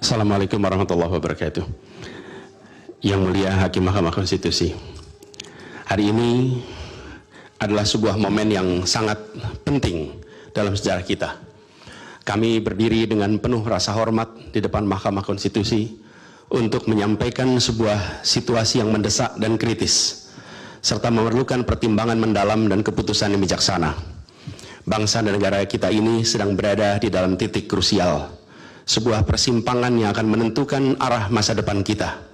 Assalamualaikum warahmatullahi wabarakatuh. Yang mulia Hakim Mahkamah Konstitusi, hari ini adalah sebuah momen yang sangat penting dalam sejarah kita. Kami berdiri dengan penuh rasa hormat di depan Mahkamah Konstitusi untuk menyampaikan sebuah situasi yang mendesak dan kritis, serta memerlukan pertimbangan mendalam dan keputusan yang bijaksana. Bangsa dan negara kita ini sedang berada di dalam titik krusial, sebuah persimpangan yang akan menentukan arah masa depan kita.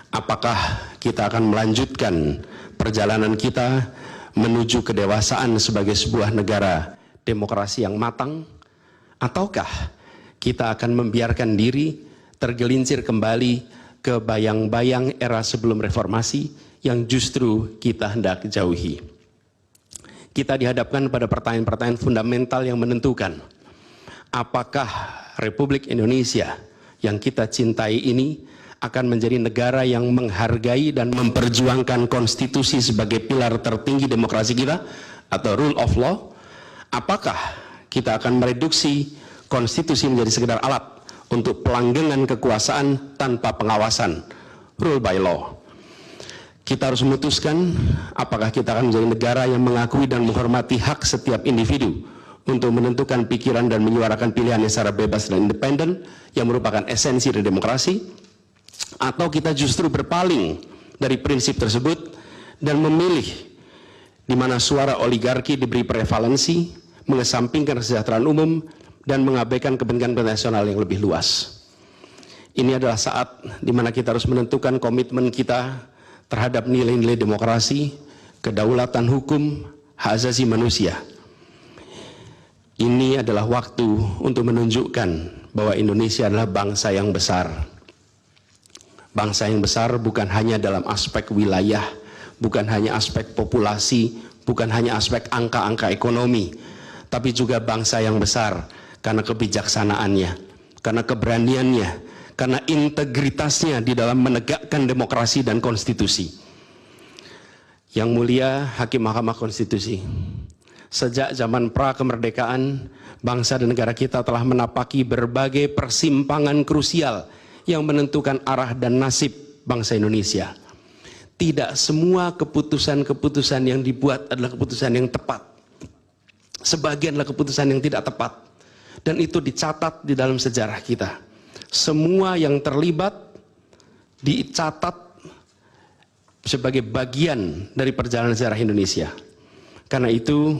Apakah kita akan melanjutkan perjalanan kita menuju kedewasaan sebagai sebuah negara demokrasi yang matang, ataukah kita akan membiarkan diri tergelincir kembali ke bayang-bayang era sebelum reformasi yang justru kita hendak jauhi. Kita dihadapkan pada pertanyaan-pertanyaan fundamental yang menentukan apakah Republik Indonesia yang kita cintai ini akan menjadi negara yang menghargai dan memperjuangkan konstitusi sebagai pilar tertinggi demokrasi kita atau rule of law. Apakah kita akan mereduksi konstitusi menjadi sekedar alat untuk pelanggengan kekuasaan tanpa pengawasan, rule by law. Kita harus memutuskan apakah kita akan menjadi negara yang mengakui dan menghormati hak setiap individu untuk menentukan pikiran dan menyuarakan pilihannya secara bebas dan independen yang merupakan esensi dari demokrasi, atau kita justru berpaling dari prinsip tersebut dan memilih di mana suara oligarki diberi prevalensi, mengesampingkan kesejahteraan umum dan mengabaikan kepentingan nasional yang lebih luas. Ini adalah saat di mana kita harus menentukan komitmen kita terhadap nilai-nilai demokrasi, kedaulatan hukum, hak asasi manusia. Ini adalah waktu untuk menunjukkan bahwa Indonesia adalah bangsa yang besar. Bangsa yang besar bukan hanya dalam aspek wilayah, bukan hanya aspek populasi, bukan hanya aspek angka-angka ekonomi, tapi juga bangsa yang besar karena kebijaksanaannya, karena keberaniannya, karena integritasnya di dalam menegakkan demokrasi dan konstitusi. Yang mulia Hakim Mahkamah Konstitusi, sejak zaman pra-kemerdekaan, bangsa dan negara kita telah menapaki berbagai persimpangan krusial yang menentukan arah dan nasib bangsa Indonesia. Tidak semua keputusan-keputusan yang dibuat adalah keputusan yang tepat. Sebagian adalah keputusan yang tidak tepat. Dan itu dicatat di dalam sejarah kita. Semua yang terlibat dicatat sebagai bagian dari perjalanan sejarah Indonesia. Karena itu,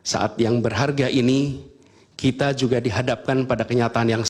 saat yang berharga ini, kita juga dihadapkan pada kenyataan yang